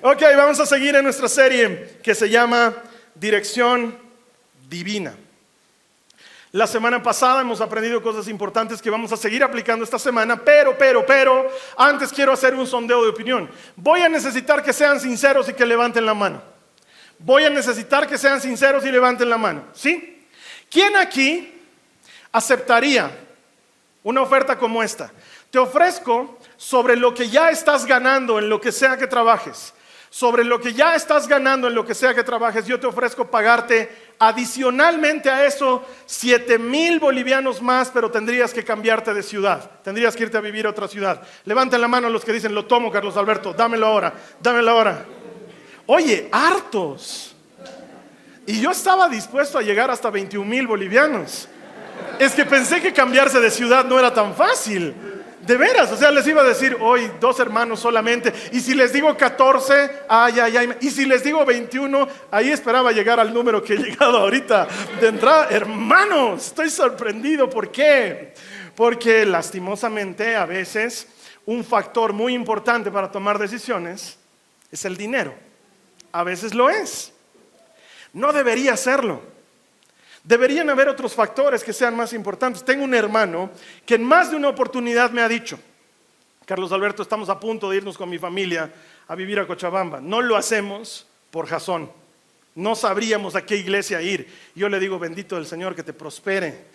Ok, vamos a seguir en nuestra serie que se llama Dirección Divina. La semana pasada hemos aprendido cosas importantes que vamos a seguir aplicando esta semana, pero, antes quiero hacer un sondeo de opinión. Voy a necesitar que sean sinceros y que levanten la mano. Voy a necesitar que sean sinceros y levanten la mano, ¿sí? ¿Quién aquí aceptaría una oferta como esta? Te ofrezco sobre lo que ya estás ganando en lo que sea que trabajes. Sobre lo que ya estás ganando en lo que sea que trabajes, yo te ofrezco pagarte adicionalmente a eso 7,000 bolivianos más, pero tendrías que cambiarte de ciudad. Tendrías que irte a vivir a otra ciudad. Levanten la mano los que dicen, lo tomo, Carlos Alberto, dámelo ahora, dámelo ahora. Oye, hartos. Y yo estaba dispuesto a llegar hasta 21,000 bolivianos. Es que pensé que cambiarse de ciudad no era tan fácil. De veras, o sea, les iba a decir hoy 2 hermanos solamente. Y si les digo 14, ay. Y si les digo 21, ahí esperaba llegar al número que he llegado ahorita de entrada. Hermanos, estoy sorprendido. ¿Por qué? Porque lastimosamente a veces un factor muy importante para tomar decisiones es el dinero. A veces lo es. No debería serlo. Deberían haber otros factores que sean más importantes. Tengo un hermano que en más de una oportunidad me ha dicho, Carlos Alberto, estamos a punto de irnos con mi familia a vivir a Cochabamba. No lo hacemos por Jasón. No sabríamos a qué iglesia ir. Yo le digo, bendito del Señor, que te prospere.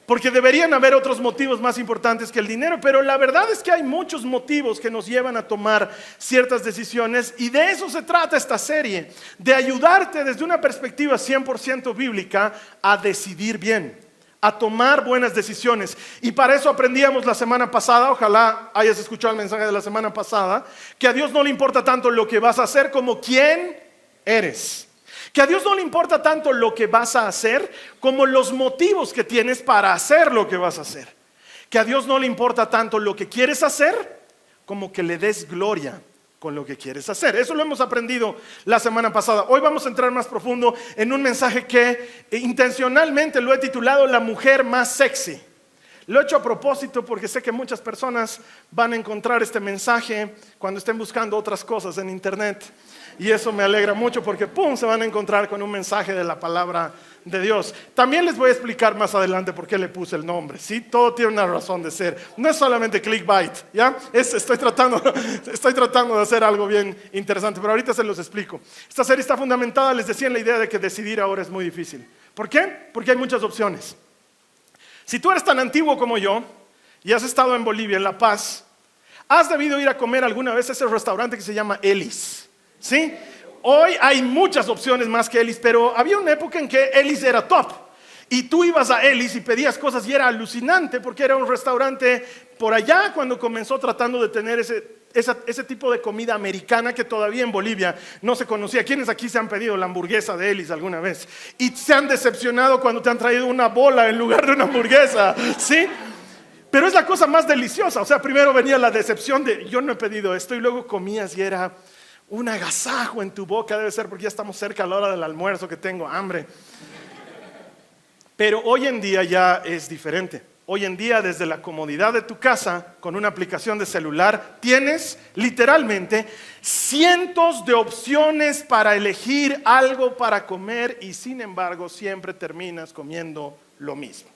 Porque deberían haber otros motivos más importantes que el dinero, pero la verdad es que hay muchos motivos que nos llevan a tomar ciertas decisiones, y de eso se trata esta serie, de ayudarte desde una perspectiva 100% bíblica a decidir bien, a tomar buenas decisiones. Y para eso aprendíamos la semana pasada, ojalá hayas escuchado el mensaje de la semana pasada, que a Dios no le importa tanto lo que vas a hacer como quién eres. Que a Dios no le importa tanto lo que vas a hacer como los motivos que tienes para hacer lo que vas a hacer. Que a Dios no le importa tanto lo que quieres hacer como que le des gloria con lo que quieres hacer. Eso lo hemos aprendido la semana pasada. Hoy vamos a entrar más profundo en un mensaje que intencionalmente lo he titulado La mujer más sexy. Lo he hecho a propósito porque sé que muchas personas van a encontrar este mensaje cuando estén buscando otras cosas en internet. Y eso me alegra mucho porque se van a encontrar con un mensaje de la palabra de Dios. También les voy a explicar más adelante por qué le puse el nombre, ¿sí? Todo tiene una razón de ser. No es solamente clickbait, ¿ya? Estoy tratando de hacer algo bien interesante, pero ahorita se los explico. Esta serie está fundamentada, les decía, en la idea de que decidir ahora es muy difícil. ¿Por qué? Porque hay muchas opciones. Si tú eres tan antiguo como yo y has estado en Bolivia, en La Paz, has debido ir a comer alguna vez a ese restaurante que se llama Elis. ¿Sí? Hoy hay muchas opciones más que Elis, pero había una época en que Elis era top. Y tú ibas a Elis y pedías cosas y era alucinante porque era un restaurante por allá cuando comenzó tratando de tener ese tipo de comida americana que todavía en Bolivia no se conocía. ¿Quiénes aquí se han pedido la hamburguesa de Elis alguna vez? Y se han decepcionado cuando te han traído una bola en lugar de una hamburguesa, ¿sí? Pero es la cosa más deliciosa. O sea, primero venía la decepción de yo no he pedido esto, y luego comías y era un agasajo en tu boca. Debe ser porque ya estamos cerca a la hora del almuerzo, que tengo hambre. Pero hoy en día ya es diferente. Hoy en día, desde la comodidad de tu casa, con una aplicación de celular, tienes literalmente cientos de opciones para elegir algo para comer, y sin embargo siempre terminas comiendo lo mismo.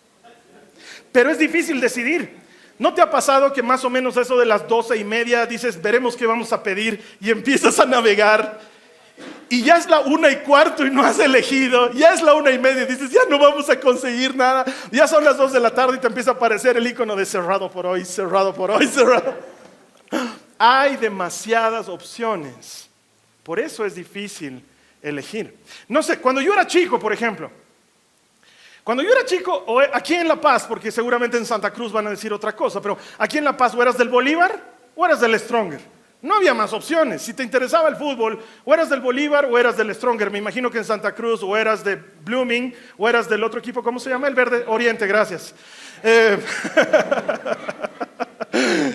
Pero es difícil decidir. ¿No te ha pasado que más o menos eso de las 12:30 dices, veremos qué vamos a pedir, y empiezas a navegar y ya es la 1:15 y no has elegido? Ya es la 1:30 y dices, ya no vamos a conseguir nada. Ya son las 2 de la tarde y te empieza a aparecer el icono de cerrado por hoy, cerrado por hoy, cerrado. Hay demasiadas opciones. Por eso es difícil elegir. No sé, cuando yo era chico, por ejemplo, o aquí en La Paz, porque seguramente en Santa Cruz van a decir otra cosa, pero aquí en La Paz o eras del Bolívar o eras del Stronger. No había más opciones. Si te interesaba el fútbol, o eras del Bolívar o eras del Stronger. Me imagino que en Santa Cruz o eras de Blooming o eras del otro equipo, ¿cómo se llama? El Verde Oriente, gracias.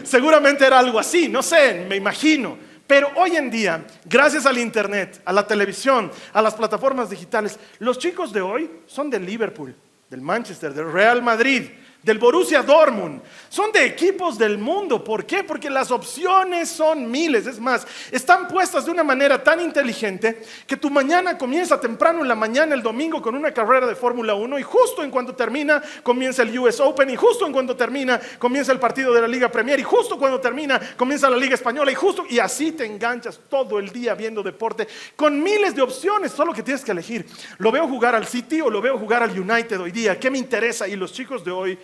Seguramente era algo así, no sé, me imagino. Pero hoy en día, gracias al internet, a la televisión, a las plataformas digitales, los chicos de hoy son del Liverpool, del Manchester, del Real Madrid, del Borussia Dortmund, son de equipos del mundo. ¿Por qué? Porque las opciones son miles. Es más, están puestas de una manera tan inteligente que tu mañana comienza temprano en la mañana el domingo con una carrera de Fórmula 1 y justo en cuanto termina comienza el US Open y justo en cuanto termina comienza el partido de la Liga Premier y justo cuando termina comienza la Liga Española y así te enganchas todo el día viendo deporte con miles de opciones. Solo que tienes que elegir: lo veo jugar al City o lo veo jugar al United hoy día. ¿Qué me interesa? Y los chicos de hoy: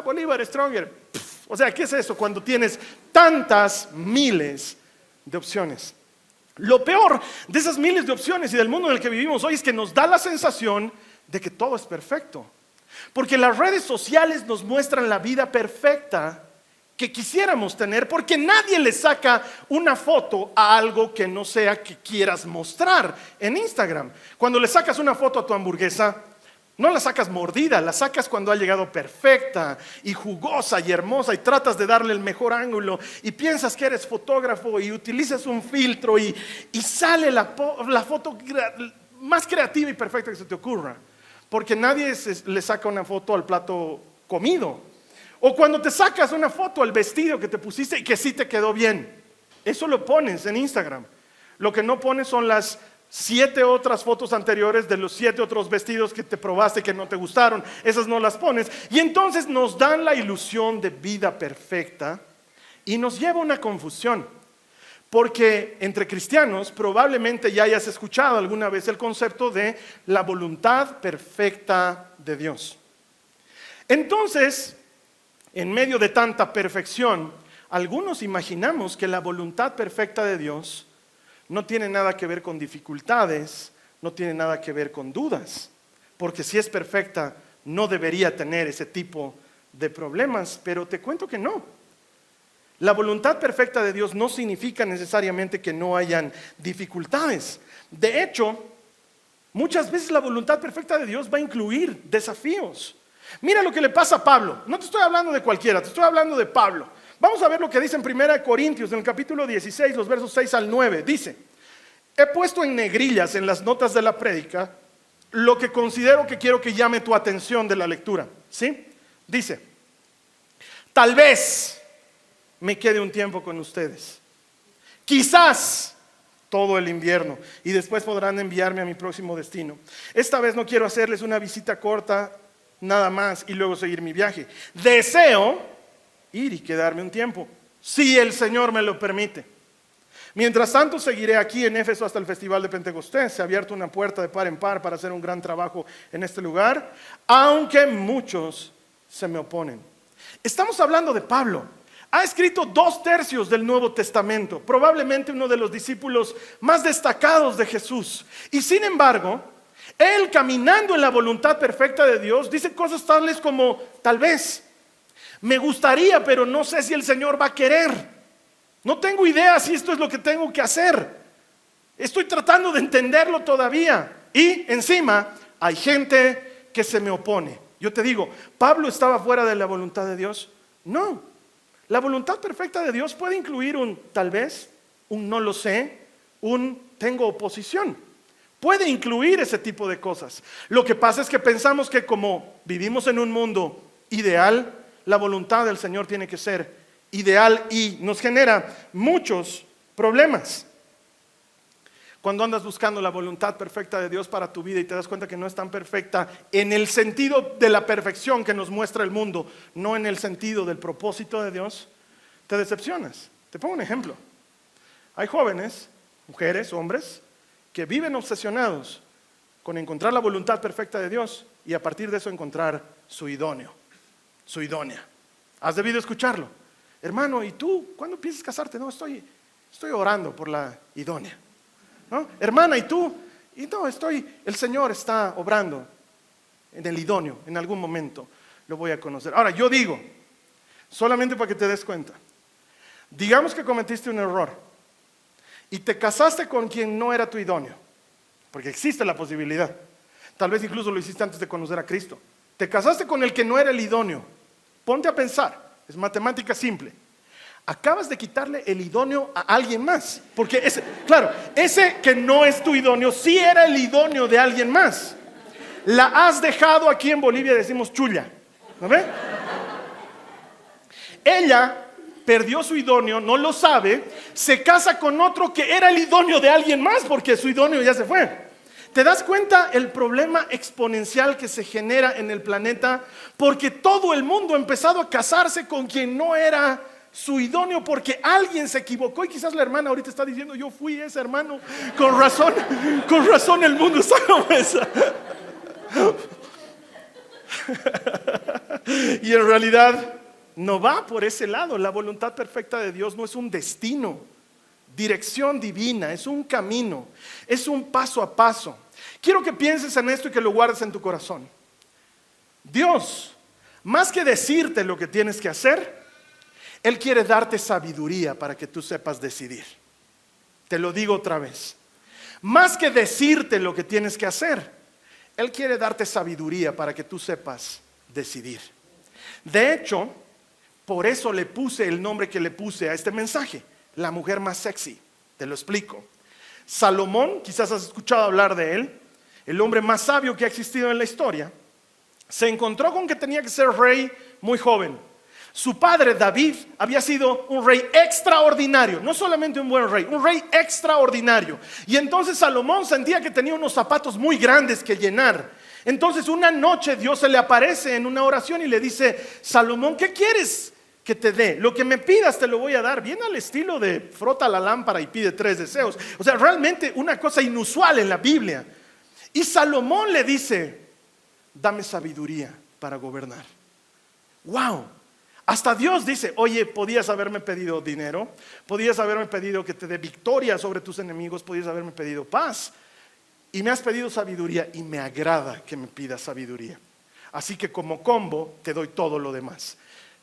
Bolívar Stronger. O sea, ¿qué es eso cuando tienes tantas miles de opciones? Lo peor de esas miles de opciones y del mundo en el que vivimos hoy es que nos da la sensación de que todo es perfecto. Porque las redes sociales nos muestran la vida perfecta que quisiéramos tener, porque nadie le saca una foto a algo que no sea que quieras mostrar en Instagram. Cuando le sacas una foto a tu hamburguesa, no la sacas mordida, la sacas cuando ha llegado perfecta y jugosa y hermosa y tratas de darle el mejor ángulo y piensas que eres fotógrafo y utilizas un filtro y sale la foto más creativa y perfecta que se te ocurra, porque nadie le saca una foto al plato comido. O cuando te sacas una foto al vestido que te pusiste y que sí te quedó bien, eso lo pones en Instagram. Lo que no pones son las 7 otras fotos anteriores de los 7 otros vestidos que te probaste que no te gustaron. Esas no las pones. Y entonces nos dan la ilusión de vida perfecta y nos lleva a una confusión. Porque entre cristianos probablemente ya hayas escuchado alguna vez el concepto de la voluntad perfecta de Dios. Entonces, en medio de tanta perfección, algunos imaginamos que la voluntad perfecta de Dios no tiene nada que ver con dificultades, no tiene nada que ver con dudas, porque si es perfecta no debería tener ese tipo de problemas, pero te cuento que no. La voluntad perfecta de Dios no significa necesariamente que no hayan dificultades. De hecho, muchas veces la voluntad perfecta de Dios va a incluir desafíos. Mira lo que le pasa a Pablo. No te estoy hablando de cualquiera, te estoy hablando de Pablo. Vamos a ver lo que dice en 1 Corintios, en el capítulo 16, los versos 6 al 9. Dice: he puesto en negrillas en las notas de la prédica lo que considero que quiero que llame tu atención de la lectura. ¿Sí? Dice: tal vez me quede un tiempo con ustedes, quizás todo el invierno, y después podrán enviarme a mi próximo destino. Esta vez no quiero hacerles una visita corta nada más y luego seguir mi viaje. Deseo ir y quedarme un tiempo, si el Señor me lo permite. Mientras tanto seguiré aquí en Éfeso hasta el festival de Pentecostés. Se ha abierto una puerta de par en par para hacer un gran trabajo en este lugar, aunque muchos se me oponen. Estamos hablando de Pablo. Ha escrito 2/3 del Nuevo Testamento, probablemente uno de los discípulos más destacados de Jesús. Y sin embargo, él, caminando en la voluntad perfecta de Dios, dice cosas tales como: tal vez, me gustaría, pero no sé si el Señor va a querer. No tengo idea si esto es lo que tengo que hacer. Estoy tratando de entenderlo todavía. Y encima hay gente que se me opone. Yo te digo, ¿Pablo estaba fuera de la voluntad de Dios? No. La voluntad perfecta de Dios puede incluir un tal vez, un no lo sé, un tengo oposición. Puede incluir ese tipo de cosas. Lo que pasa es que pensamos que como vivimos en un mundo ideal, la voluntad del Señor tiene que ser ideal y nos genera muchos problemas. Cuando andas buscando la voluntad perfecta de Dios para tu vida y te das cuenta que no es tan perfecta en el sentido de la perfección que nos muestra el mundo, no en el sentido del propósito de Dios, te decepcionas. Te pongo un ejemplo. Hay jóvenes, mujeres, hombres, que viven obsesionados con encontrar la voluntad perfecta de Dios y a partir de eso encontrar su idóneo, su idónea. Has debido escucharlo. Hermano, ¿y tú cuándo piensas casarte? No, estoy orando por la idónea. ¿No? Hermana, ¿y tú? Y no, el Señor está obrando en el idóneo, en algún momento lo voy a conocer. Ahora, yo digo, solamente para que te des cuenta, digamos que cometiste un error y te casaste con quien no era tu idóneo, porque existe la posibilidad, tal vez incluso lo hiciste antes de conocer a Cristo, te casaste con el que no era el idóneo. Ponte a pensar, es matemática simple. Acabas de quitarle el idóneo a alguien más, porque ese que no es tu idóneo, sí era el idóneo de alguien más. La has dejado, aquí en Bolivia decimos chulla, ¿no ve? Ella perdió su idóneo, no lo sabe, se casa con otro que era el idóneo de alguien más porque su idóneo ya se fue. ¿Te das cuenta el problema exponencial que se genera en el planeta? Porque todo el mundo ha empezado a casarse con quien no era su idóneo porque alguien se equivocó. Y quizás la hermana ahorita está diciendo: yo fui ese hermano, con razón el mundo está como esa. Y en realidad no va por ese lado. La voluntad perfecta de Dios no es un destino, dirección divina, es un camino, es un paso a paso. Quiero que pienses en esto y que lo guardes en tu corazón. Dios, más que decirte lo que tienes que hacer, Él quiere darte sabiduría para que tú sepas decidir. Te lo digo otra vez. Más que decirte lo que tienes que hacer, Él quiere darte sabiduría para que tú sepas decidir. De hecho, por eso le puse el nombre que le puse a este mensaje: la mujer más sexy. Te lo explico. Salomón, quizás has escuchado hablar de él, el hombre más sabio que ha existido en la historia, se encontró con que tenía que ser rey muy joven. Su padre David había sido un rey extraordinario, no solamente un buen rey, un rey extraordinario. Y entonces Salomón sentía que tenía unos zapatos muy grandes que llenar. Entonces una noche Dios se le aparece en una oración y le dice: Salomón, ¿qué quieres que te dé? Lo que me pidas te lo voy a dar. Bien al estilo de frota la lámpara y pide 3 deseos. O sea, realmente una cosa inusual en la Biblia. Y Salomón le dice: dame sabiduría para gobernar. ¡Wow! Hasta Dios dice: oye, podías haberme pedido dinero, podías haberme pedido que te dé victoria sobre tus enemigos, podías haberme pedido paz, y me has pedido sabiduría, y me agrada que me pidas sabiduría. Así que como combo te doy todo lo demás.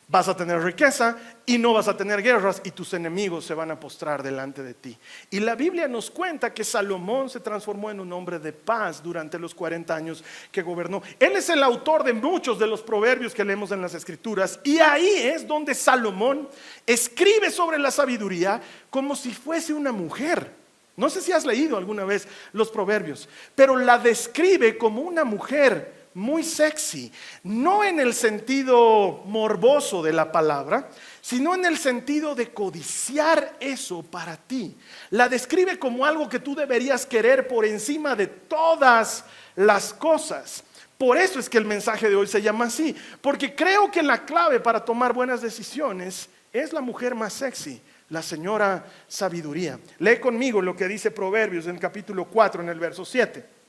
Vas a tener riqueza y no vas a tener guerras, y tus enemigos se van a postrar delante de ti. Y la Biblia nos cuenta que Salomón se transformó en un hombre de paz durante los 40 años que gobernó. Él es el autor de muchos de los proverbios que leemos en las Escrituras, y ahí es donde Salomón escribe sobre la sabiduría como si fuese una mujer. No sé si has leído alguna vez los proverbios, pero la describe como una mujer muy sexy, no en el sentido morboso de la palabra, sino en el sentido de codiciar eso para ti. La describe como algo que tú deberías querer por encima de todas las cosas. Por eso es que el mensaje de hoy se llama así, porque creo que la clave para tomar buenas decisiones es la mujer más sexy, la señora sabiduría. Lee conmigo lo que dice Proverbios en el capítulo 4, en el verso 7.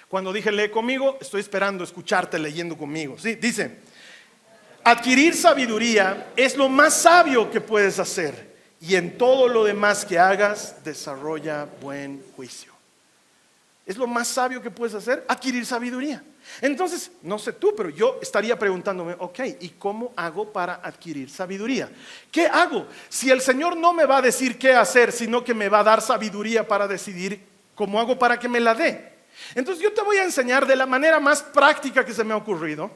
Cuando dije lee conmigo, estoy esperando escucharte leyendo conmigo. Sí, dice: adquirir sabiduría es lo más sabio que puedes hacer, y en todo lo demás que hagas, desarrolla buen juicio. Es lo más sabio que puedes hacer, adquirir sabiduría. Entonces, no sé tú, pero yo estaría preguntándome: ok, ¿y cómo hago para adquirir sabiduría? ¿Qué hago? Si el Señor no me va a decir qué hacer, sino que me va a dar sabiduría para decidir, ¿cómo hago para que me la dé? Entonces yo te voy a enseñar de la manera más práctica que se me ha ocurrido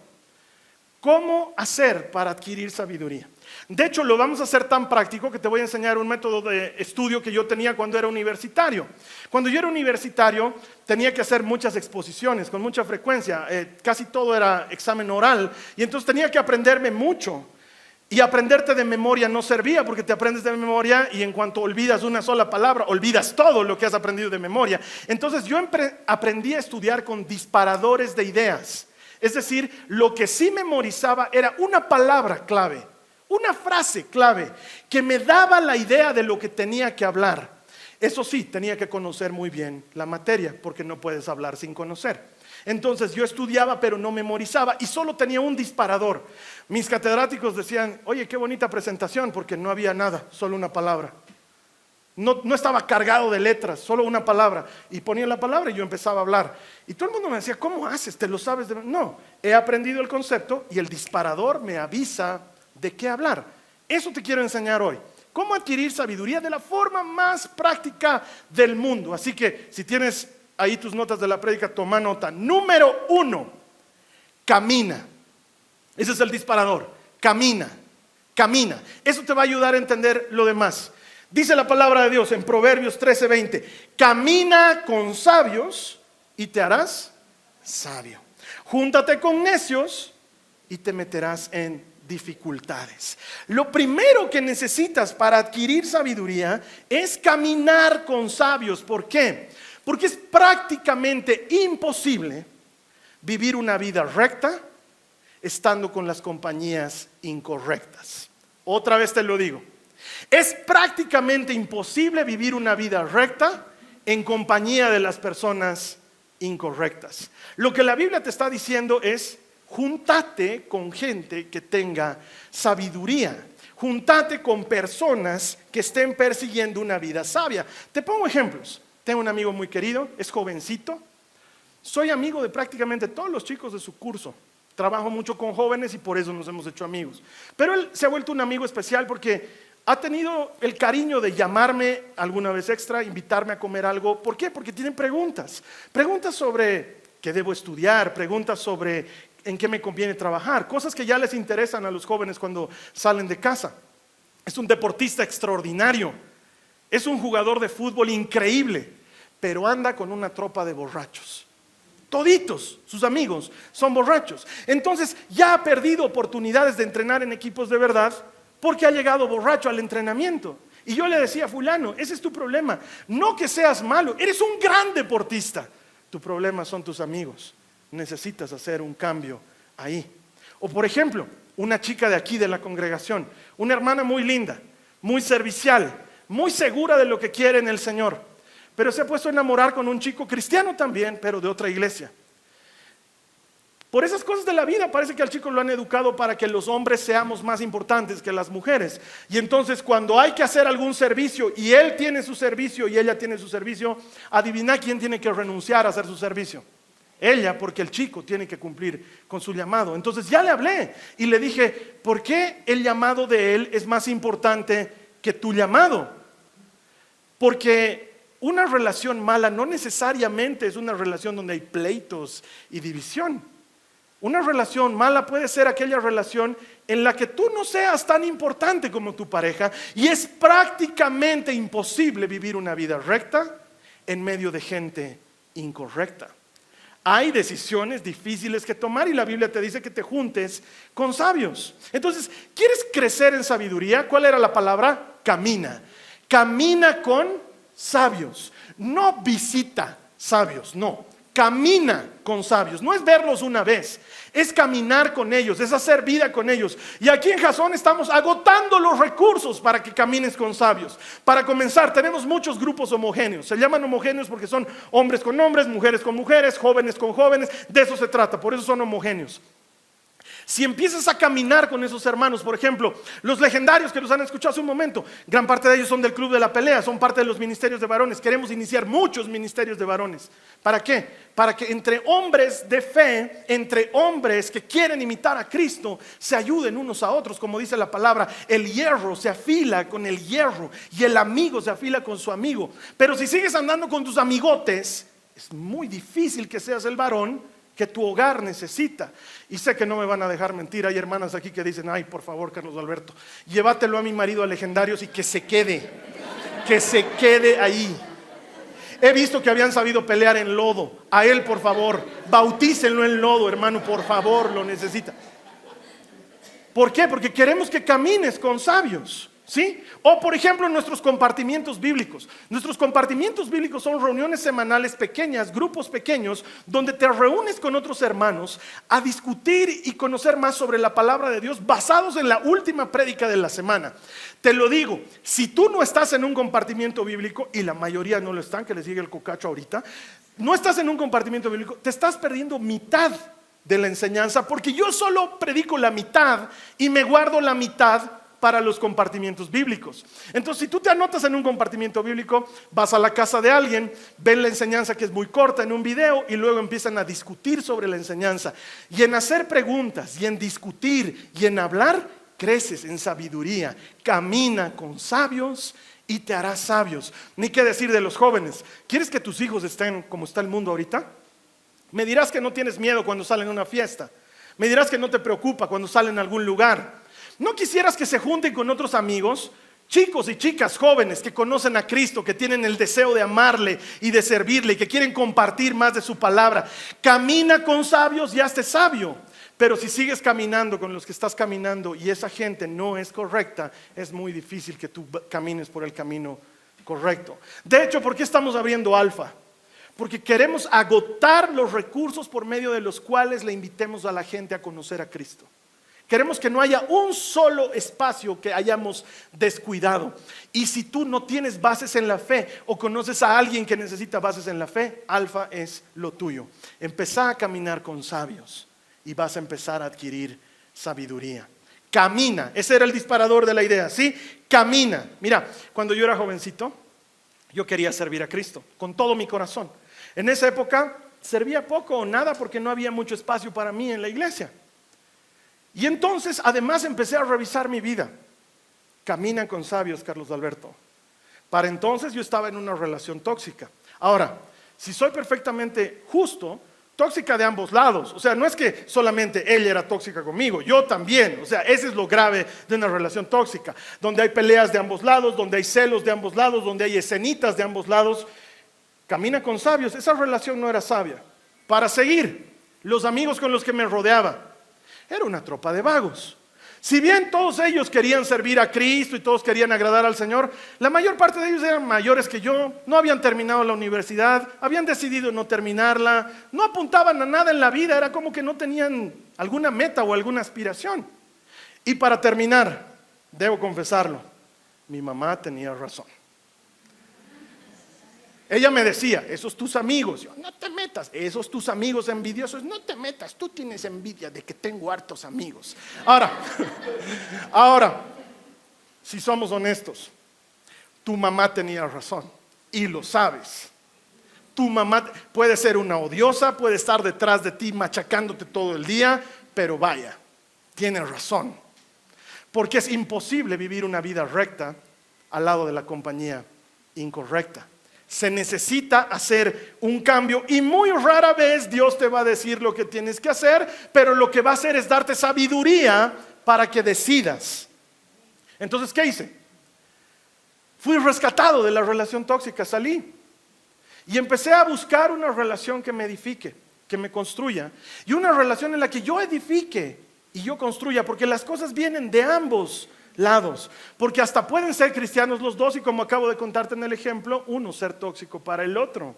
cómo hacer para adquirir sabiduría. De hecho, lo vamos a hacer tan práctico que te voy a enseñar un método de estudio que yo tenía cuando era universitario. Cuando yo era universitario tenía que hacer muchas exposiciones con mucha frecuencia, casi todo era examen oral, y entonces tenía que aprenderme mucho. Y aprenderte de memoria no servía, porque te aprendes de memoria y en cuanto olvidas una sola palabra, olvidas todo lo que has aprendido de memoria. Entonces yo aprendí a estudiar con disparadores de ideas. Es decir, lo que sí memorizaba era una palabra clave, una frase clave que me daba la idea de lo que tenía que hablar. Eso sí, tenía que conocer muy bien la materia, porque no puedes hablar sin conocer. Entonces yo estudiaba pero no memorizaba y solo tenía un disparador. Mis catedráticos decían: oye, qué bonita presentación, porque no había nada, solo una palabra. No estaba cargado de letras, solo una palabra. Y ponía la palabra y yo empezaba a hablar. Y todo el mundo me decía: ¿cómo haces? ¿Te lo sabes? No, he aprendido el concepto y el disparador me avisa de qué hablar. Eso te quiero enseñar hoy. Cómo adquirir sabiduría de la forma más práctica del mundo. Así que si tienes ahí tus notas de la prédica, toma nota. Número 1, camina. Ese es el disparador. Camina, camina. Eso te va a ayudar a entender lo demás. Dice la palabra de Dios en Proverbios 13:20: camina con sabios y te harás sabio. Júntate con necios y te meterás en dificultades. Lo primero que necesitas para adquirir sabiduría es caminar con sabios. ¿Por qué? Porque es prácticamente imposible vivir una vida recta estando con las compañías incorrectas. Otra vez te lo digo. Es prácticamente imposible vivir una vida recta en compañía de las personas incorrectas. Lo que la Biblia te está diciendo es: júntate con gente que tenga sabiduría. Júntate con personas que estén persiguiendo una vida sabia. Te pongo ejemplos. Tengo un amigo muy querido, es jovencito. Soy amigo de prácticamente todos los chicos de su curso. Trabajo mucho con jóvenes y por eso nos hemos hecho amigos. Pero él se ha vuelto un amigo especial porque ha tenido el cariño de llamarme alguna vez extra, invitarme a comer algo. ¿Por qué? Porque tienen preguntas. Preguntas sobre qué debo estudiar, preguntas sobre en qué me conviene trabajar, cosas que ya les interesan a los jóvenes cuando salen de casa. Es un deportista extraordinario, es un jugador de fútbol increíble, pero anda con una tropa de borrachos. Toditos sus amigos son borrachos. Entonces ya ha perdido oportunidades de entrenar en equipos de verdad porque ha llegado borracho al entrenamiento. Y yo le decía: fulano, ese es tu problema. No que seas malo, eres un gran deportista. Tu problema son tus amigos. Necesitas hacer un cambio ahí. O por ejemplo, una chica de aquí de la congregación, una hermana muy linda, muy servicial, muy segura de lo que quiere en el Señor, pero se ha puesto a enamorar con un chico cristiano también, pero de otra iglesia. Por esas cosas de la vida parece que al chico lo han educado para que los hombres seamos más importantes que las mujeres. Y entonces cuando hay que hacer algún servicio y él tiene su servicio y ella tiene su servicio, adivina quién tiene que renunciar a hacer su servicio. Ella, porque el chico tiene que cumplir con su llamado. Entonces ya le hablé y le dije: ¿por qué el llamado de él es más importante que tu llamado? Porque una relación mala no necesariamente es una relación donde hay pleitos y división. Una relación mala puede ser aquella relación en la que tú no seas tan importante como tu pareja y es prácticamente imposible vivir una vida recta en medio de gente incorrecta. Hay decisiones difíciles que tomar y la Biblia te dice que te juntes con sabios. Entonces, ¿quieres crecer en sabiduría? ¿Cuál era la palabra? Camina. Camina con sabios. No visita sabios, no. Camina con sabios. No es verlos una vez, es caminar con ellos, es hacer vida con ellos. Y aquí en Jasón estamos agotando los recursos para que camines con sabios. Para comenzar, tenemos muchos grupos homogéneos. Se llaman homogéneos porque son hombres con hombres, mujeres con mujeres, jóvenes con jóvenes. De eso se trata, por eso son homogéneos. Si empiezas a caminar con esos hermanos, por ejemplo, los legendarios que los han escuchado hace un momento, gran parte de ellos son del Club de la Pelea, son parte de los ministerios de varones. Queremos iniciar muchos ministerios de varones. ¿Para qué? Para que entre hombres de fe, entre hombres que quieren imitar a Cristo, se ayuden unos a otros. Como dice la palabra, el hierro se afila con el hierro y el amigo se afila con su amigo. Pero si sigues andando con tus amigotes, es muy difícil que seas el varón que tu hogar necesita. Y sé que no me van a dejar mentir. Hay hermanas aquí que dicen: ay, por favor, Carlos Alberto, llévatelo a mi marido a Legendarios y que se quede ahí. He visto que habían sabido pelear en lodo. A él, por favor, bautícenlo en lodo, hermano, por favor, lo necesita. ¿Por qué? Porque queremos que camines con sabios, ¿sí? O por ejemplo nuestros compartimientos bíblicos. Nuestros compartimientos bíblicos son reuniones semanales pequeñas, grupos pequeños, donde te reúnes con otros hermanos a discutir y conocer más sobre la palabra de Dios basados en la última prédica de la semana. Te lo digo, si tú no estás en un compartimiento bíblico, y la mayoría no lo están, que les llegue el cocacho ahorita, no estás en un compartimiento bíblico, te estás perdiendo mitad de la enseñanza, porque yo solo predico la mitad y me guardo la mitad para los compartimientos bíblicos. Entonces, si tú te anotas en un compartimiento bíblico, vas a la casa de alguien, ven la enseñanza que es muy corta en un video y luego empiezan a discutir sobre la enseñanza. Y en hacer preguntas, y en discutir, y en hablar, creces en sabiduría. Camina con sabios y te harás sabios. Ni qué decir de los jóvenes. ¿Quieres que tus hijos estén como está el mundo ahorita? Me dirás que no tienes miedo cuando salen a una fiesta. Me dirás que no te preocupa cuando salen a algún lugar. ¿No quisieras que se junten con otros amigos, chicos y chicas jóvenes que conocen a Cristo, que tienen el deseo de amarle y de servirle y que quieren compartir más de su palabra? Camina con sabios y hazte sabio. Pero si sigues caminando con los que estás caminando y esa gente no es correcta, es muy difícil que tú camines por el camino correcto. De hecho, ¿por qué estamos abriendo Alfa? Porque queremos agotar los recursos por medio de los cuales le invitemos a la gente a conocer a Cristo. Queremos que no haya un solo espacio que hayamos descuidado. Y si tú no tienes bases en la fe o conoces a alguien que necesita bases en la fe, Alfa es lo tuyo. Empezá a caminar con sabios y vas a empezar a adquirir sabiduría. Camina, ese era el disparador de la idea, ¿sí? Camina. Mira, cuando yo era jovencito, yo quería servir a Cristo con todo mi corazón. En esa época servía poco o nada porque no había mucho espacio para mí en la iglesia. Y entonces además empecé a revisar mi vida. Camina con sabios, Carlos Alberto. Para entonces yo estaba en una relación tóxica. Ahora, si soy perfectamente justo, tóxica de ambos lados. O sea, no es que solamente ella era tóxica conmigo, yo también. O sea, ese es lo grave de una relación tóxica, donde hay peleas de ambos lados, donde hay celos de ambos lados, donde hay escenitas de ambos lados. Camina con sabios. Esa relación no era sabia. Para seguir, los amigos con los que me rodeaba, era una tropa de vagos. Si bien todos ellos querían servir a Cristo y todos querían agradar al Señor, la mayor parte de ellos eran mayores que yo, no habían terminado la universidad, habían decidido no terminarla, no apuntaban a nada en la vida, era como que no tenían alguna meta o alguna aspiración. Y para terminar, debo confesarlo, mi mamá tenía razón. Ella me decía, esos tus amigos, yo, no te metas, esos tus amigos envidiosos, no te metas, tú tienes envidia de que tengo hartos amigos. Ahora, si somos honestos, tu mamá tenía razón y lo sabes. Tu mamá puede ser una odiosa, puede estar detrás de ti machacándote todo el día, pero vaya, tiene razón. Porque es imposible vivir una vida recta al lado de la compañía incorrecta. Se necesita hacer un cambio y muy rara vez Dios te va a decir lo que tienes que hacer, pero lo que va a hacer es darte sabiduría para que decidas. Entonces, ¿qué hice? Fui rescatado de la relación tóxica, salí y empecé a buscar una relación que me edifique, que me construya, y una relación en la que yo edifique y yo construya, porque las cosas vienen de ambos lados, porque hasta pueden ser cristianos los dos y, como acabo de contarte en el ejemplo, uno ser tóxico para el otro.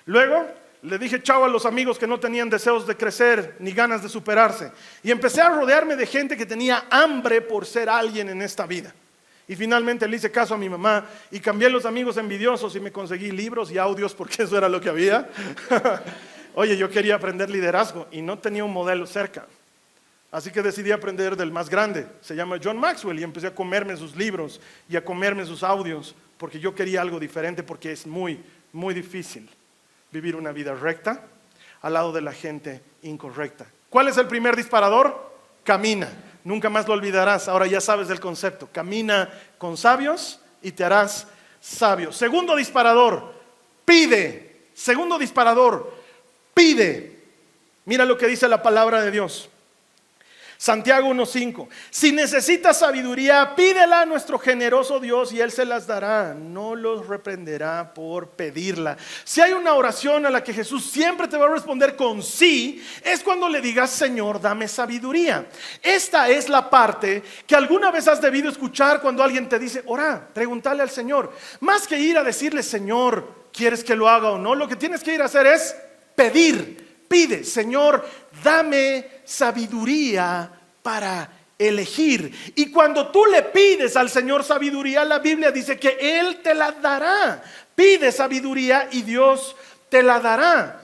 Luego le dije chao a los amigos que no tenían deseos de crecer ni ganas de superarse, y empecé a rodearme de gente que tenía hambre por ser alguien en esta vida. Y finalmente le hice caso a mi mamá y cambié los amigos envidiosos y me conseguí libros y audios, porque eso era lo que había. Oye, yo quería aprender liderazgo y no tenía un modelo cerca. Así que decidí aprender del más grande, se llama John Maxwell, y empecé a comerme sus libros y a comerme sus audios, porque yo quería algo diferente, porque es muy, muy difícil vivir una vida recta al lado de la gente incorrecta. ¿Cuál es el primer disparador? Camina, nunca más lo olvidarás, ahora ya sabes el concepto. Camina con sabios y te harás sabio. Segundo disparador, pide. Segundo disparador, pide. Mira lo que dice la palabra de Dios. Santiago 1:5. Si necesitas sabiduría, pídela a nuestro generoso Dios y Él se las dará. No los reprenderá por pedirla. Si hay una oración a la que Jesús siempre te va a responder con sí, es cuando le digas: Señor, dame sabiduría. Esta es la parte que alguna vez has debido escuchar cuando alguien te dice: ora, pregúntale al Señor. Más que ir a decirle: Señor, ¿quieres que lo haga o no? Lo que tienes que ir a hacer es pedir. Pide: Señor, dame sabiduría para elegir. Y cuando tú le pides al Señor sabiduría, la Biblia dice que Él te la dará. Pide sabiduría y Dios te la dará.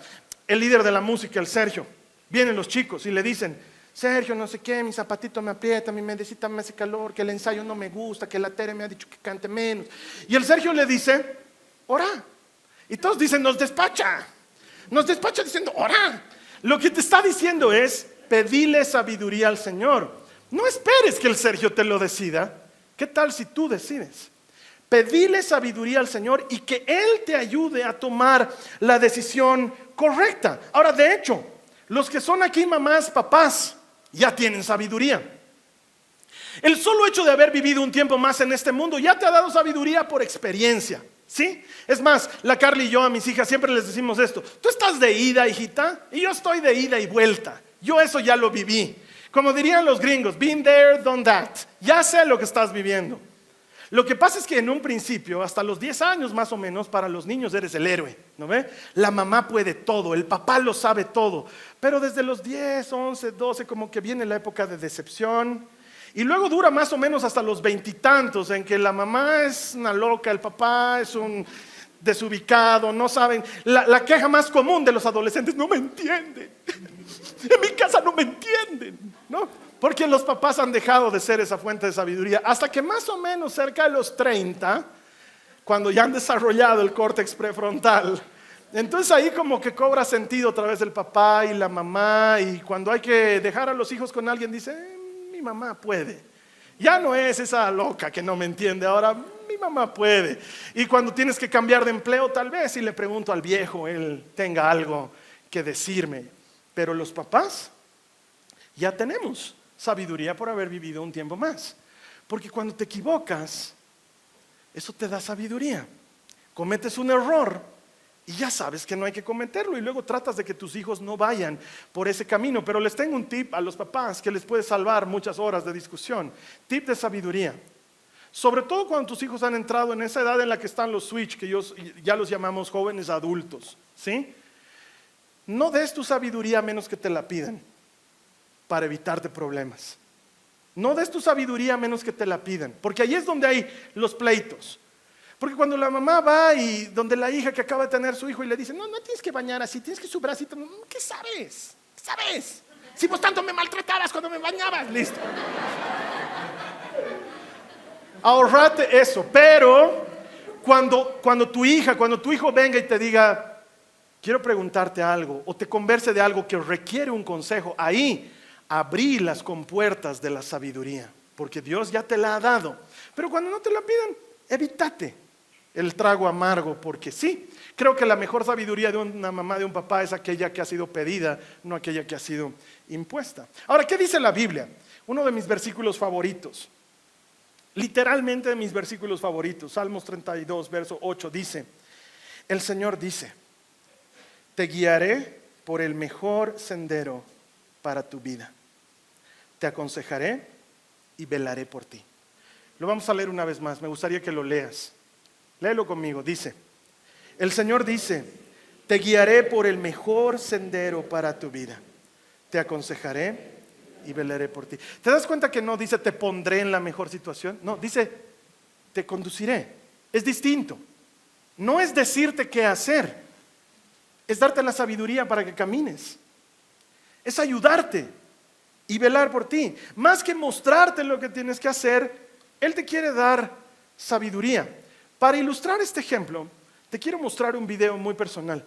El líder de la música, el Sergio, vienen los chicos y le dicen: Sergio, no sé qué, mi zapatito me aprieta, mi medicita me hace calor, que el ensayo no me gusta, que la Tere me ha dicho que cante menos. Y el Sergio le dice: ora. Y todos dicen: nos despacha diciendo: ora. Lo que te está diciendo es: pedile sabiduría al Señor. No esperes que el Sergio te lo decida. ¿Qué tal si tú decides? Pedile sabiduría al Señor y que Él te ayude a tomar la decisión correcta. Ahora, de hecho, los que son aquí mamás, papás, ya tienen sabiduría. El solo hecho de haber vivido un tiempo más en este mundo ya te ha dado sabiduría por experiencia. ¿Sí? Es más, la Carly y yo a mis hijas siempre les decimos esto: tú estás de ida, hijita, y yo estoy de ida y vuelta. Yo eso ya lo viví. Como dirían los gringos, been there, done that. Ya sé lo que estás viviendo. Lo que pasa es que en un principio, hasta los 10 años más o menos, para los niños eres el héroe, ¿no ve? La mamá puede todo, el papá lo sabe todo. Pero desde los 10, 11, 12, como que viene la época de decepción. Y luego dura más o menos hasta los 20 y tantos, en que la mamá es una loca, el papá es un desubicado, no saben. La queja más común de los adolescentes: no me entienden. En mi casa no me entienden, ¿no? Porque los papás han dejado de ser esa fuente de sabiduría, hasta que más o menos cerca de los 30, cuando ya han desarrollado el córtex prefrontal, entonces ahí como que cobra sentido otra vez el papá y la mamá, y cuando hay que dejar a los hijos con alguien dice, mi mamá puede. Ya no es esa loca que no me entiende, ahora mi mamá puede. Y cuando tienes que cambiar de empleo, tal vez si le pregunto al viejo, él tenga algo que decirme. Pero los papás ya tenemos sabiduría por haber vivido un tiempo más. Porque cuando te equivocas, eso te da sabiduría. Cometes un error y ya sabes que no hay que cometerlo, y luego tratas de que tus hijos no vayan por ese camino. Pero les tengo un tip a los papás que les puede salvar muchas horas de discusión. Tip de sabiduría. Sobre todo cuando tus hijos han entrado en esa edad en la que están los switch, que ya los llamamos jóvenes adultos, ¿sí? No des tu sabiduría a menos que te la pidan, para evitarte problemas. No des tu sabiduría a menos que te la pidan, porque ahí es donde hay los pleitos. Porque cuando la mamá va y donde la hija que acaba de tener su hijo y le dice, no tienes que bañar así, tienes que su bracito, ¿qué sabes? ¿Qué sabes? Si vos tanto me maltratabas cuando me bañabas, listo. Ahorrate eso. Pero cuando tu hijo venga y te diga, quiero preguntarte algo, o te converse de algo que requiere un consejo, ahí abrí las compuertas de la sabiduría, porque Dios ya te la ha dado. Pero cuando no te la pidan, evítate el trago amargo, porque sí, creo que la mejor sabiduría de una mamá, de un papá, es aquella que ha sido pedida, no aquella que ha sido impuesta. Ahora, ¿qué dice la Biblia? Uno de mis versículos favoritos, literalmente de mis versículos favoritos, Salmos 32, verso 8, dice, el Señor dice, te guiaré por el mejor sendero para tu vida. Te aconsejaré y velaré por ti. Lo vamos a leer una vez más, me gustaría que lo leas. Léelo conmigo, dice, el Señor dice, te guiaré por el mejor sendero para tu vida. Te aconsejaré y velaré por ti. ¿Te das cuenta que no dice te pondré en la mejor situación? No, dice te conduciré. Es distinto. No es decirte qué hacer, es darte la sabiduría para que camines. Es ayudarte y velar por ti. Más que mostrarte lo que tienes que hacer, Él te quiere dar sabiduría. Para ilustrar este ejemplo, te quiero mostrar un video muy personal.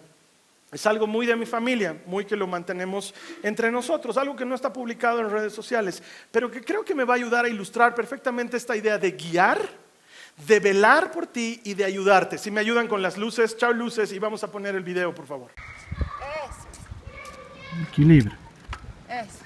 Es algo muy de mi familia, muy que lo mantenemos entre nosotros, algo que no está publicado en redes sociales, pero que creo que me va a ayudar a ilustrar perfectamente esta idea de guiar, de velar por ti y de ayudarte. Si me ayudan con las luces, chao luces, y vamos a poner el video, por favor. Equilibrio. Eso.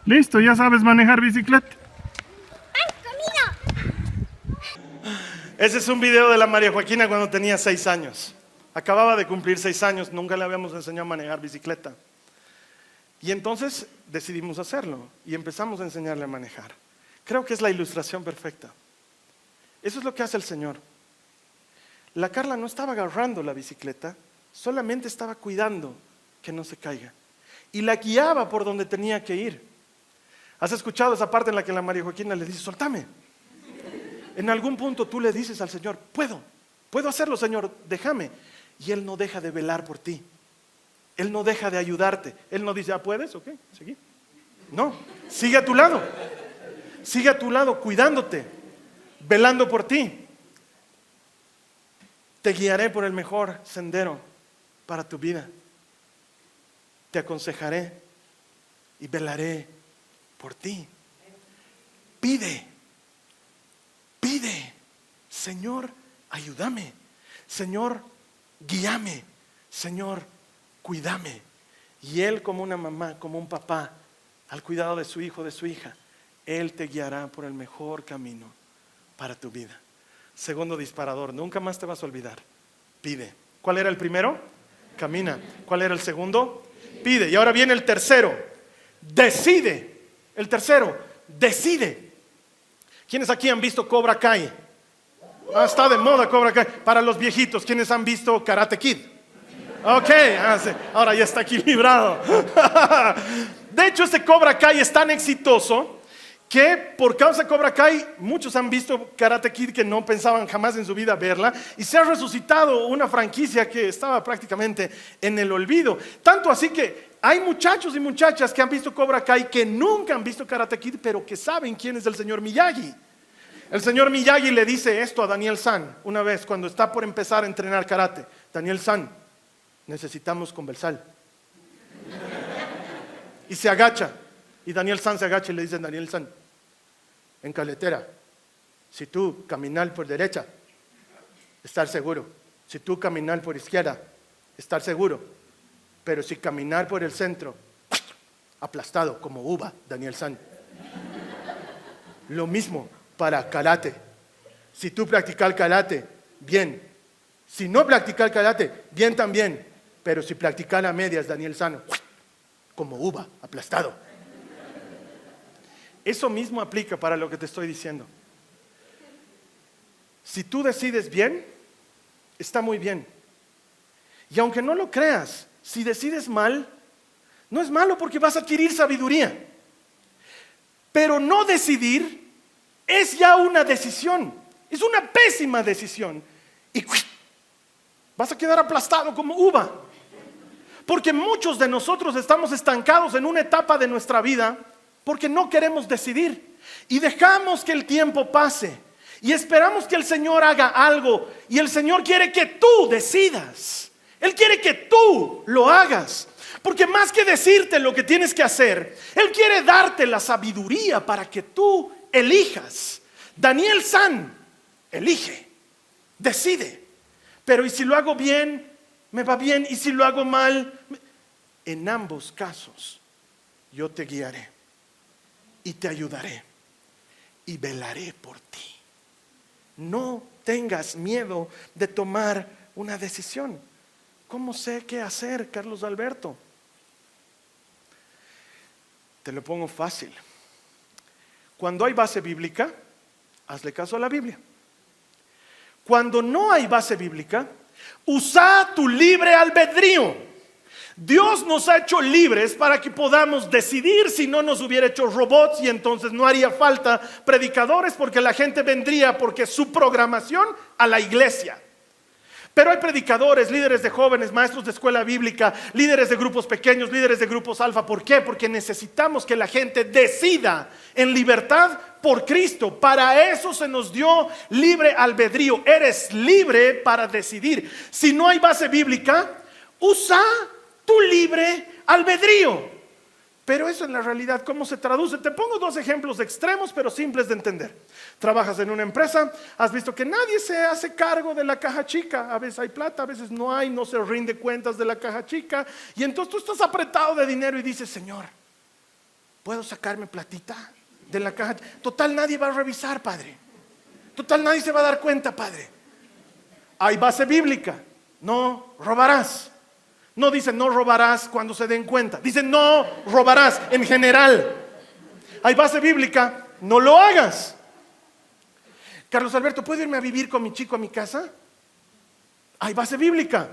Listo, ya sabes manejar bicicleta. Ese es un video de la María Joaquina cuando tenía 6 años. Acababa de cumplir 6 años, nunca le habíamos enseñado a manejar bicicleta. Y entonces decidimos hacerlo y empezamos a enseñarle a manejar. Creo que es la ilustración perfecta. Eso es lo que hace el Señor. La Carla no estaba agarrando la bicicleta, solamente estaba cuidando que no se caiga. Y la guiaba por donde tenía que ir. ¿Has escuchado esa parte en la que la María Joaquina le dice, soltame? En algún punto tú le dices al Señor, puedo hacerlo, Señor, déjame. Y Él no deja de velar por ti. Él no deja de ayudarte. Él no dice, ¿puedes? Ok, seguí. No, sigue a tu lado. Sigue a tu lado, cuidándote, velando por ti. Te guiaré por el mejor sendero para tu vida. Te aconsejaré y velaré por ti. Pide, pide, Señor, ayúdame, Señor, guíame, Señor, cuídame. Y Él, como una mamá, como un papá, al cuidado de su hijo, de su hija, Él te guiará por el mejor camino para tu vida. Segundo disparador, nunca más te vas a olvidar. Pide. ¿Cuál era el primero? Camina. ¿Cuál era el segundo? Pide. Y ahora viene el tercero. Decide. El tercero, decide. ¿Quiénes aquí han visto Cobra Kai? Está de moda Cobra Kai. Para los viejitos, ¿quiénes han visto Karate Kid? Ok, sí. Ahora ya está equilibrado. De hecho, este Cobra Kai es tan exitoso que por causa de Cobra Kai muchos han visto Karate Kid que no pensaban jamás en su vida verla, y se ha resucitado una franquicia que estaba prácticamente en el olvido. Tanto así que hay muchachos y muchachas que han visto Cobra Kai que nunca han visto Karate Kid, pero que saben quién es el señor Miyagi. El señor Miyagi le dice esto a Daniel San una vez cuando está por empezar a entrenar karate. Daniel San, necesitamos conversar. Y se agacha. Y Daniel San se agacha y le dice: Daniel San, en carretera, si tú caminar por derecha, estar seguro. Si tú caminar por izquierda, estar seguro. Pero si caminar por el centro, aplastado como uva, Daniel San. Lo mismo para karate. Si tú practicas karate, bien. Si no practicas karate, bien también. Pero si practicas a medias, Daniel San, como uva, aplastado. Eso mismo aplica para lo que te estoy diciendo. Si tú decides bien, está muy bien. Y aunque no lo creas, si decides mal, no es malo porque vas a adquirir sabiduría. Pero no decidir es ya una decisión. Es una pésima decisión. Y vas a quedar aplastado como uva. Porque muchos de nosotros estamos estancados en una etapa de nuestra vida porque no queremos decidir. Y dejamos que el tiempo pase. Y esperamos que el Señor haga algo. Y el Señor quiere que tú decidas. Él quiere que tú lo hagas. Porque más que decirte lo que tienes que hacer, Él quiere darte la sabiduría para que tú elijas. Daniel San, elige, decide. Pero ¿y si lo hago bien? Me va bien. ¿Y si lo hago mal? En ambos casos, yo te guiaré y te ayudaré y velaré por ti. No tengas miedo de tomar una decisión. ¿Cómo sé qué hacer, Carlos Alberto? Te lo pongo fácil. Cuando hay base bíblica, hazle caso a la Biblia. Cuando no hay base bíblica, usa tu libre albedrío. Dios nos ha hecho libres para que podamos decidir. Si no, nos hubiera hecho robots y entonces no haría falta predicadores, porque la gente vendría porque su programación a la iglesia. Pero hay predicadores, líderes de jóvenes, maestros de escuela bíblica, líderes de grupos pequeños, líderes de grupos alfa. ¿Por qué? Porque necesitamos que la gente decida en libertad por Cristo. Para eso se nos dio libre albedrío. Eres libre para decidir. Si no hay base bíblica, usa tu libre albedrío. Pero eso en la realidad, ¿cómo se traduce? Te pongo dos ejemplos extremos pero simples de entender. Trabajas en una empresa, has visto que nadie se hace cargo de la caja chica. A veces hay plata, a veces no hay, no se rinde cuentas de la caja chica. Y entonces tú estás apretado de dinero y dices: Señor, ¿puedo sacarme platita de la caja? Total, nadie va a revisar, Padre. Total, nadie se va a dar cuenta, Padre. Hay base bíblica: no robarás. No dice no robarás cuando se den cuenta. Dice no robarás en general. Hay base bíblica: no lo hagas. Carlos Alberto, ¿puedo irme a vivir con mi chico a mi casa? Hay base bíblica: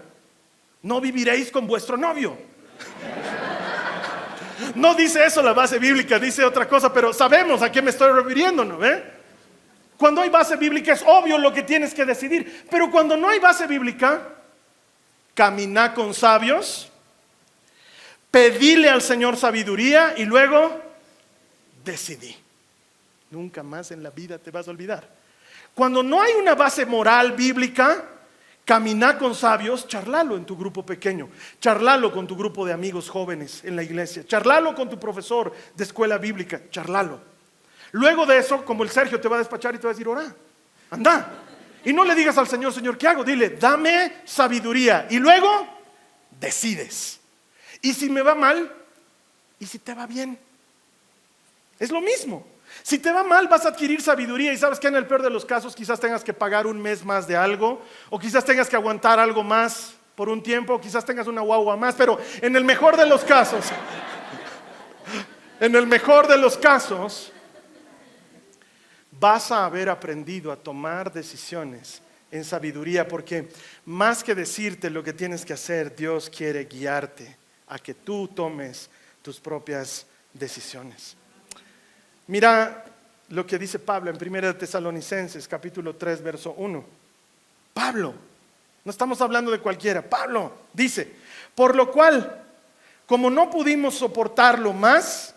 no viviréis con vuestro novio. No dice eso la base bíblica, dice otra cosa, pero sabemos a qué me estoy refiriendo, ¿no? Cuando hay base bíblica es obvio lo que tienes que decidir. Pero cuando no hay base bíblica, camina con sabios, pedile al Señor sabiduría y luego decidí. Nunca más en la vida te vas a olvidar. Cuando no hay una base moral bíblica, Camina con sabios, charlalo en tu grupo pequeño, charlalo con tu grupo de amigos jóvenes en la iglesia, charlalo con tu profesor de escuela bíblica, charlalo. Luego de eso, como el Sergio te va a despachar y te va a decir, ora, anda. Y no le digas al Señor, Señor, ¿qué hago? Dile, dame sabiduría. Y luego, decides. Y si me va mal, y si te va bien, es lo mismo. Si te va mal, vas a adquirir sabiduría. Y sabes que en el peor de los casos quizás tengas que pagar un mes más de algo, o quizás tengas que aguantar algo más por un tiempo, o quizás tengas una guagua más. Pero en el mejor de los casos, en el mejor de los casos, vas a haber aprendido a tomar decisiones en sabiduría, porque más que decirte lo que tienes que hacer, Dios quiere guiarte a que tú tomes tus propias decisiones. Mira lo que dice Pablo en 1 Tesalonicenses capítulo 3 verso 1. Pablo, no estamos hablando de cualquiera, Pablo dice, por lo cual, como no pudimos soportarlo más,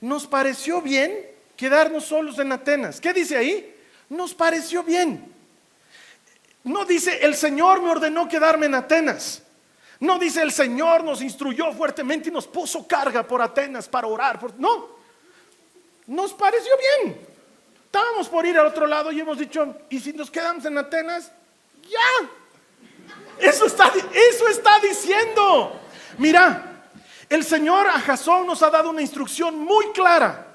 nos pareció bien quedarnos solos en Atenas. ¿Qué dice ahí? Nos pareció bien. No dice el Señor me ordenó quedarme en Atenas. No dice el Señor nos instruyó fuertemente y nos puso carga por Atenas para orar. No. Nos pareció bien. Estábamos por ir al otro lado y hemos dicho, ¿y si nos quedamos en Atenas? Ya. Eso está diciendo. Mira, el Señor a Jasón nos ha dado una instrucción muy clara.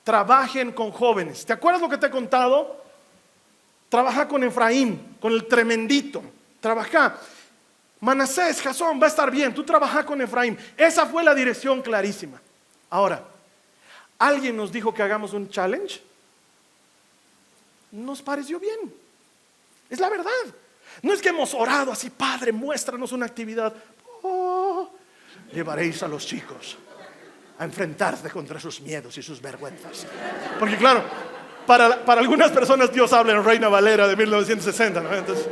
Trabajen con jóvenes. ¿Te acuerdas lo que te he contado? Trabaja con Efraín, con el tremendito. Trabaja. Manasés, Jasón, va a estar bien. Tú trabaja con Efraín. Esa fue la dirección clarísima. Ahora, ¿alguien nos dijo que hagamos un challenge? Nos pareció bien. Es la verdad. No es que hemos orado así, Padre, muéstranos una actividad. Llevaréis a los chicos a enfrentarse contra sus miedos y sus vergüenzas. Porque claro, para algunas personas Dios habla en Reina Valera de 1960, ¿no? Entonces,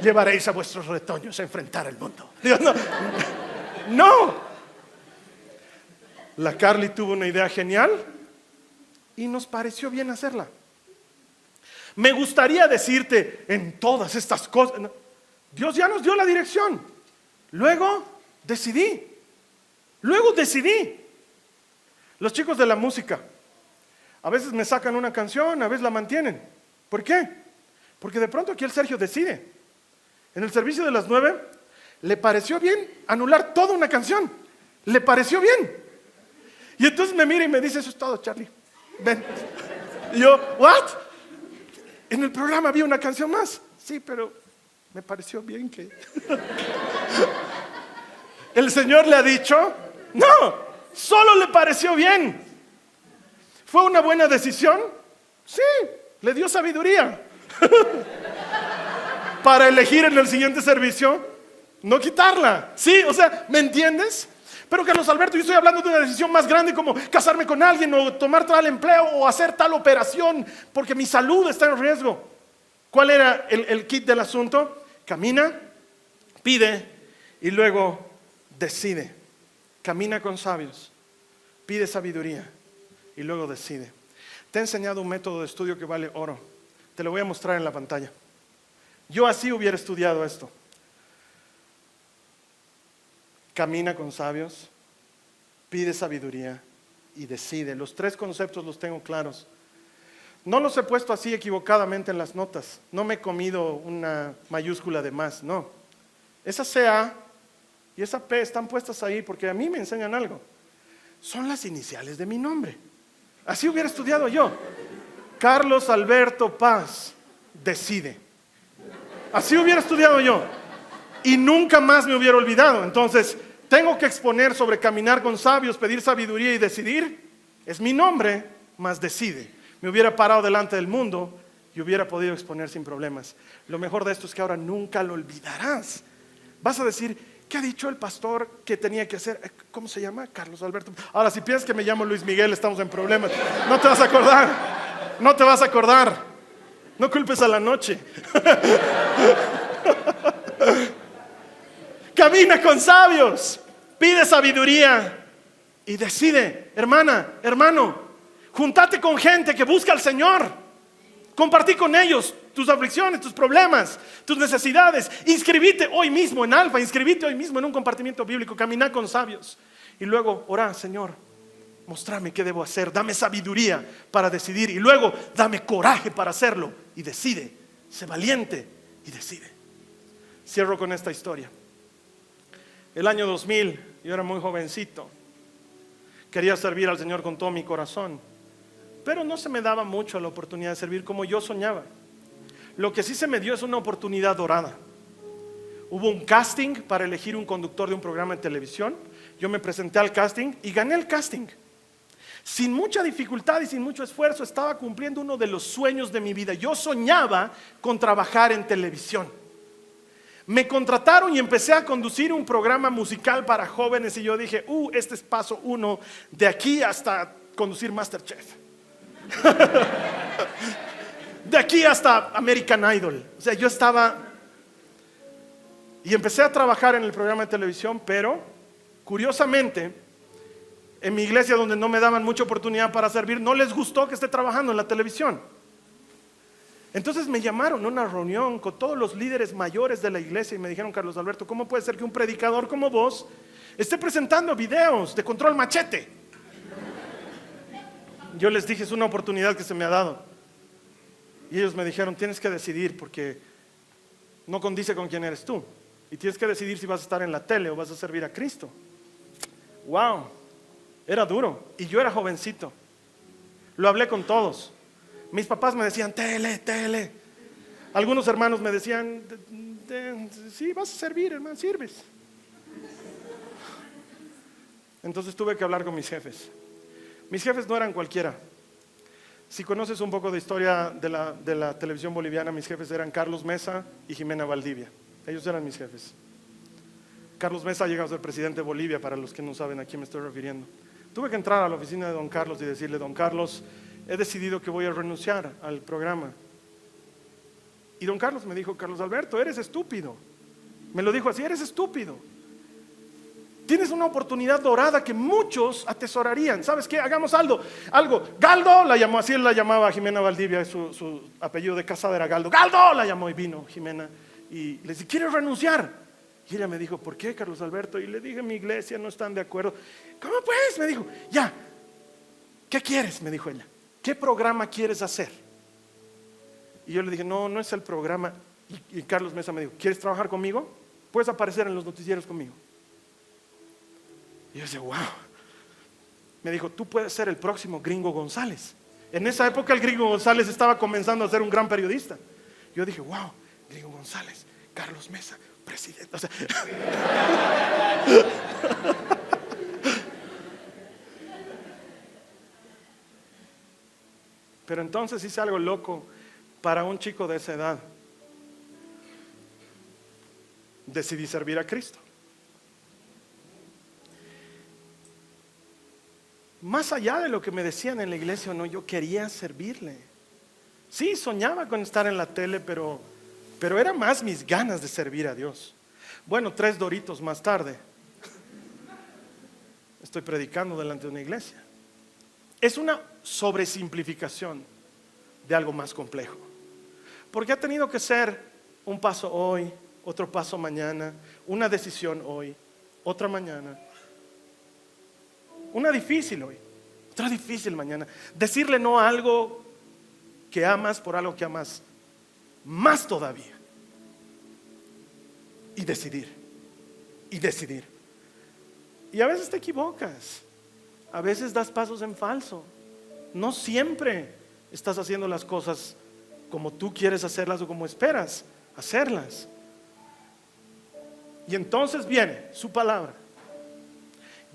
llevaréis a vuestros retoños a enfrentar el mundo. Digo, no. La Carly tuvo una idea genial y nos pareció bien hacerla. Me gustaría decirte en todas estas cosas, no, Dios ya nos dio la dirección. Luego decidí. Los chicos de la música a veces me sacan una canción, a veces la mantienen. ¿Por qué? Porque de pronto aquí el Sergio decide. En el servicio de las 9 le pareció bien anular toda una canción. Le pareció bien. Y entonces me mira y me dice, eso es todo, Charlie. Ven. Y yo, ¿what? En el programa había una canción más. Sí, pero me pareció bien que... El Señor le ha dicho, no, solo le pareció bien. ¿Fue una buena decisión? Sí, le dio sabiduría. Para elegir en el siguiente servicio, no quitarla. Sí, o sea, ¿me entiendes? Pero Carlos Alberto, yo estoy hablando de una decisión más grande como casarme con alguien o tomar tal empleo o hacer tal operación porque mi salud está en riesgo. ¿Cuál era el kit del asunto? Camina, pide y luego decide. Camina con sabios, pide sabiduría y luego decide. Te he enseñado un método de estudio que vale oro. Te lo voy a mostrar en la pantalla. Yo así hubiera estudiado esto. Camina con sabios, pide sabiduría y decide. Los 3 conceptos los tengo claros. No los he puesto así equivocadamente en las notas. No me he comido una mayúscula de más, no. Esa CA y esa P están puestas ahí porque a mí me enseñan algo. Son las iniciales de mi nombre. Así hubiera estudiado yo. Carlos Alberto Paz, decide. Así hubiera estudiado yo. Y nunca más me hubiera olvidado. Entonces, tengo que exponer sobre caminar con sabios, pedir sabiduría y decidir. Es mi nombre, más decide. Me hubiera parado delante del mundo y hubiera podido exponer sin problemas. Lo mejor de esto es que ahora nunca lo olvidarás. Vas a decir, ¿qué ha dicho el pastor que tenía que hacer? ¿Cómo se llama? Carlos Alberto. Ahora, si piensas que me llamo Luis Miguel, estamos en problemas. No te vas a acordar. No te vas a acordar. No culpes a la noche. Camina con sabios, pide sabiduría y decide. Hermana, hermano, júntate con gente que busca al Señor. Compartí con ellos tus aflicciones, tus problemas, tus necesidades. Inscribite hoy mismo en Alfa, inscribite hoy mismo en un compartimiento bíblico, caminá con sabios. Y luego orá, Señor, mostrame qué debo hacer, dame sabiduría para decidir. Y luego dame coraje para hacerlo. Y decide, sé valiente y decide. Cierro con esta historia. El año 2000, yo era muy jovencito. Quería servir al Señor con todo mi corazón, pero no se me daba mucho la oportunidad de servir como yo soñaba. Lo que sí se me dio es una oportunidad dorada. Hubo un casting para elegir un conductor de un programa de televisión. Yo me presenté al casting y gané el casting. Sin mucha dificultad y sin mucho esfuerzo, estaba cumpliendo uno de los sueños de mi vida. Yo soñaba con trabajar en televisión. Me contrataron y empecé a conducir un programa musical para jóvenes y yo dije, este es paso 1 de aquí hasta conducir MasterChef. De aquí hasta American Idol. O sea, yo estaba y empecé a trabajar en el programa de televisión, pero curiosamente en mi iglesia, donde no me daban mucha oportunidad para servir, no les gustó que esté trabajando en la televisión. Entonces me llamaron a una reunión con todos los líderes mayores de la iglesia y me dijeron, Carlos Alberto, ¿cómo puede ser que un predicador como vos esté presentando videos de Control Machete? Yo les dije, es una oportunidad que se me ha dado. Y ellos me dijeron, tienes que decidir porque no condice con quién eres tú. Y tienes que decidir si vas a estar en la tele o vas a servir a Cristo. Wow, era duro. Y yo era jovencito. Lo hablé con todos. Mis papás me decían, tele. Algunos hermanos me decían, sí, vas a servir, hermano, sirves. Entonces tuve que hablar con mis jefes. Mis jefes no eran cualquiera. Si conoces un poco de historia de la televisión boliviana, mis jefes eran Carlos Mesa y Jimena Valdivia. Ellos eran mis jefes. Carlos Mesa ha llegado a ser presidente de Bolivia, para los que no saben a quién me estoy refiriendo. Tuve que entrar a la oficina de don Carlos y decirle, don Carlos, he decidido que voy a renunciar al programa. Y don Carlos me dijo, Carlos Alberto, eres estúpido. Me lo dijo así, eres estúpido. Tienes una oportunidad dorada que muchos atesorarían. ¿Sabes qué? Hagamos algo. Galdo la llamó, así él la llamaba Jimena Valdivia, su apellido de casada era Galdo. Galdo la llamó y vino Jimena. Y le dije, ¿quieres renunciar? Y ella me dijo, ¿por qué, Carlos Alberto? Y le dije, mi iglesia no están de acuerdo. ¿Cómo pues? Me dijo, ya. ¿Qué quieres? Me dijo ella. ¿Qué programa quieres hacer? Y yo le dije, no es el programa. Y Carlos Mesa me dijo, ¿quieres trabajar conmigo? Puedes aparecer en los noticieros conmigo. Y yo decía, wow. Me dijo, tú puedes ser el próximo Gringo González. En esa época el Gringo González estaba comenzando a ser un gran periodista. Yo dije, wow, Gringo González, Carlos Mesa, presidente. O sea, pero entonces hice algo loco para un chico de esa edad. Decidí servir a Cristo. Más allá de lo que me decían en la iglesia o no, yo quería servirle. Sí, soñaba con estar en la tele, pero era más mis ganas de servir a Dios. Bueno, 3 Doritos más tarde, estoy predicando delante de una iglesia. Es una sobresimplificación de algo más complejo. Porque ha tenido que ser un paso hoy, otro paso mañana, una decisión hoy, otra mañana. Una difícil hoy, otra difícil mañana. Decirle no a algo que amas por algo que amas más todavía. Y decidir. Y a veces te equivocas. A veces das pasos en falso. No siempre estás haciendo las cosas como tú quieres hacerlas o como esperas hacerlas. Y entonces viene su palabra.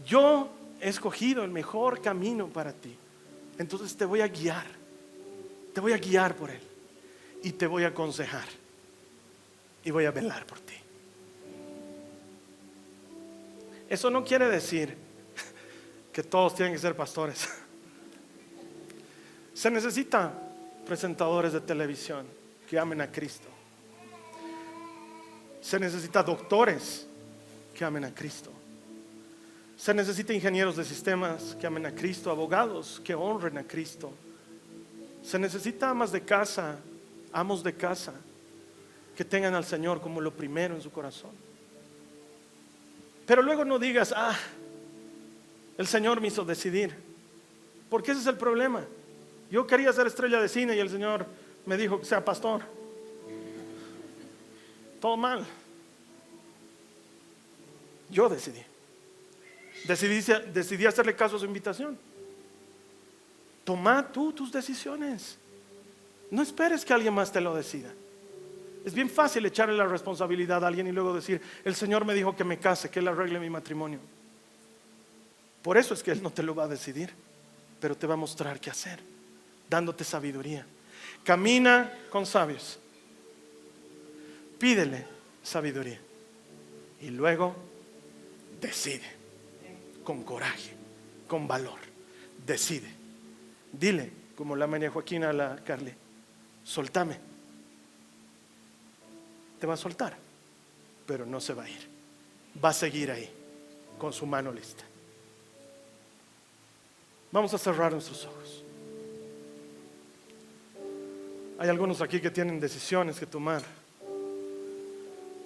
Yo he escogido el mejor camino para ti. Entonces te voy a guiar. Te voy a guiar por él. Y te voy a aconsejar. Y voy a velar por ti. Eso no quiere decir que todos tienen que ser pastores. Se necesita presentadores de televisión que amen a Cristo. Se necesita doctores que amen a Cristo. Se necesita ingenieros de sistemas que amen a Cristo, abogados que honren a Cristo. Se necesita amos de casa que tengan al Señor como lo primero en su corazón. Pero luego no digas, el Señor me hizo decidir, porque ese es el problema. Yo quería ser estrella de cine y el Señor me dijo que sea pastor. Todo mal. Yo decidí hacerle caso a su invitación. Toma tú tus decisiones. No esperes que alguien más te lo decida. Es bien fácil echarle la responsabilidad a alguien y luego decir, el Señor me dijo que me case, que Él arregle mi matrimonio. Por eso es que Él no te lo va a decidir, pero te va a mostrar qué hacer, dándote sabiduría. Camina con sabios. Pídele sabiduría. Y luego decide. Con coraje, con valor. Decide. Dile, como la María Joaquina a la Carly, soltame. Te va a soltar, pero no se va a ir. Va a seguir ahí, con su mano lista. Vamos a cerrar nuestros ojos. Hay algunos aquí que tienen decisiones que tomar.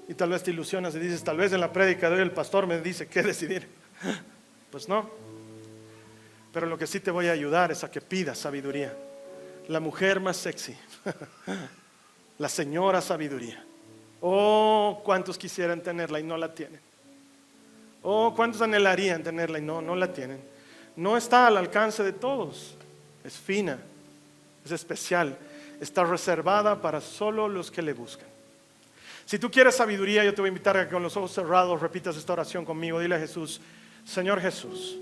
Y tal vez te ilusionas y dices, tal vez en la prédica de hoy el pastor me dice qué decidir. Pues no. Pero lo que sí te voy a ayudar es a que pidas sabiduría. La mujer más sexy, la señora sabiduría. Oh, cuántos quisieran tenerla y no la tienen. Oh, cuántos anhelarían tenerla y no la tienen. No está al alcance de todos. Es fina, es especial, está reservada para solo los que le buscan. Si tú quieres sabiduría, yo te voy a invitar a que con los ojos cerrados repitas esta oración conmigo. Dile a Jesús, Señor Jesús,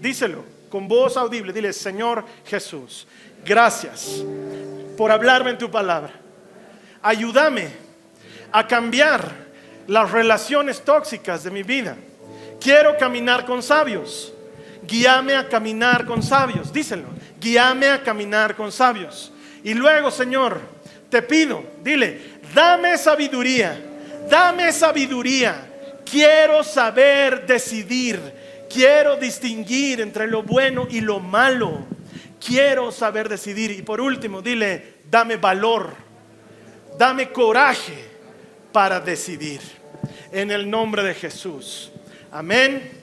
díselo con voz audible, dile, Señor Jesús, gracias por hablarme en tu palabra. Ayúdame a cambiar las relaciones tóxicas de mi vida. Quiero caminar con sabios. Guíame a caminar con sabios. Díselo, guíame a caminar con sabios. Y luego, Señor, te pido, dile, dame sabiduría. Dame sabiduría. Quiero saber decidir. Quiero distinguir entre lo bueno y lo malo. Quiero saber decidir. Y por último, dile, dame valor. Dame coraje para decidir. En el nombre de Jesús. Amén.